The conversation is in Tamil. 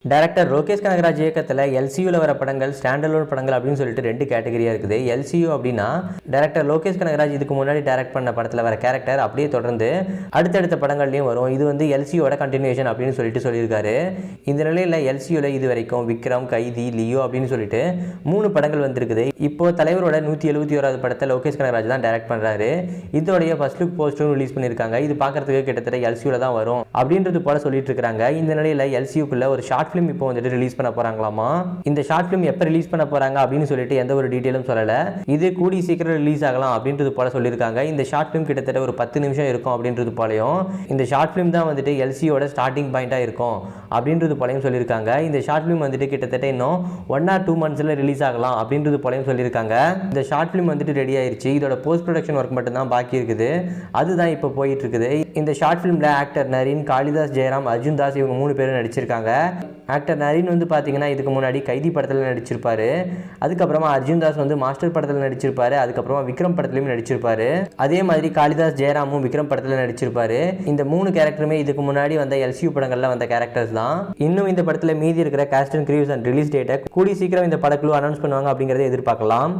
டைரக்டர் லோகேஷ் கனகராஜ் இயக்கத்தில் எல்சியூவில் வர படங்கள் ஸ்டாண்டலோன் படங்கள் அப்படின்னு சொல்லிட்டு ரெண்டு கேட்டகரியாக இருக்குது. எல்சியூ அப்படின்னா டைரக்டர் லோகேஷ் கனகராஜ் இதுக்கு முன்னாடி டைரக்ட் பண்ண படத்தில் வர கேரக்டர் அப்படியே தொடர்ந்து அடுத்தடுத்த படங்கள்லையும் வரும். இது வந்து எல்சியூவோட கண்டினியூஷன் அப்படின்னு சொல்லியிருக்காரு. இந்த நிலையில் எல்சியூவில் இது வரைக்கும் விக்ரம், கைதி, லியோ அப்படின்னு சொல்லிட்டு 3 படங்கள் வந்திருக்குது. இப்போ தலைவரோட 171வது படத்தை லோகேஷ் கனகராஜ் தான் டைரக்ட் பண்ணுறாரு. இதோடைய ஃபர்ஸ்ட் லுக் போஸ்டரும் ரிலீஸ் பண்ணியிருக்காங்க. இது பார்க்கறதுக்கு கிட்டத்தட்ட எல்சியூவில் தான் வரும் அப்படின்றது போல சொல்லிட்டு இருக்காங்க. இந்த நிலையில் எல்சியூக்குள்ள ஒரு ஷார்ட் ஃபிலிம் இப்போ வந்துட்டு ரிலீஸ் பண்ண போறாங்களாமா. இந்த ஷார்ட் ஃபிலிம் எப்போ ரிலீஸ் பண்ண போறாங்க அப்படின்னு சொல்லிட்டு எந்த ஒரு டீட்டெயிலும் சொல்லல. இது கூடி சீக்கிரம் ரிலீஸ் ஆகலாம் அப்படின்றது போல சொல்லியிருக்காங்க. இந்த ஷார்ட் ஃபிலிம் கிட்டத்தட்ட ஒரு 10 நிமிஷம் இருக்கும் அப்படின்றது போலையும் இந்த ஷார்ட் ஃபிலிம் தான் வந்துட்டு எல்சியோட ஸ்டார்டிங் பாயிண்டா இருக்கும் அப்படின்றது போலையும் சொல்லியிருக்காங்க. இந்த ஷார்ட் ஃபிலிம் வந்துட்டு கிட்டத்தட்ட இன்னும் 1 or 2 monthsல ரிலீஸ் ஆகலாம் அப்படின்றது போலையும் சொல்லியிருக்காங்க. இந்த ஷார்ட் ஃபிலிம் வந்துட்டு ரெடி ஆயிருச்சு. இதோட போஸ்ட் ப்ரொடக்ஷன் ஒர்க் மட்டும் தான் பாக்கி இருக்குது. அதுதான் இப்போ போயிட்டு இருக்குது. இந்த ஷார்ட் ஃபிலிம்ல ஆக்டர் நரீன், காளிதாஸ் ஜெயராம், அர்ஜுன் தாஸ் இவங்க 3 பேரும் நடிச்சிருக்காங்க. ஆக்டர் நரீன் வந்து பார்த்தீங்கன்னா இதுக்கு முன்னாடி கைதி படத்தில் நடிச்சிருப்பாரு. அதுக்கப்புறமா அர்ஜுன் தாஸ் வந்து மாஸ்டர் படத்தில் நடிச்சிருப்பாரு. அதுக்கப்புறமா விக்ரம் படத்துலையும் நடிச்சிருப்பாரு. அதே மாதிரி காளிதாஸ் ஜெயராமும் விக்ரம் படத்தில் நடிச்சிருப்பாரு. இந்த 3 கேரக்டருமே இதுக்கு முன்னாடி வந்த எல்சியூ படங்கள்ல வந்த கேரக்டர்ஸ் தான். இன்னும் இந்த படத்தில் மீதி இருக்கிற காஸ்ட் அண்ட் கிரீவ்ஸ் அண்ட் ரிலீஸ் டேட்டை கூடி சீக்கிரம் இந்த படக்குழு அனௌன்ஸ் பண்ணுவாங்க அப்படிங்கிறத எதிர்பார்க்கலாம்.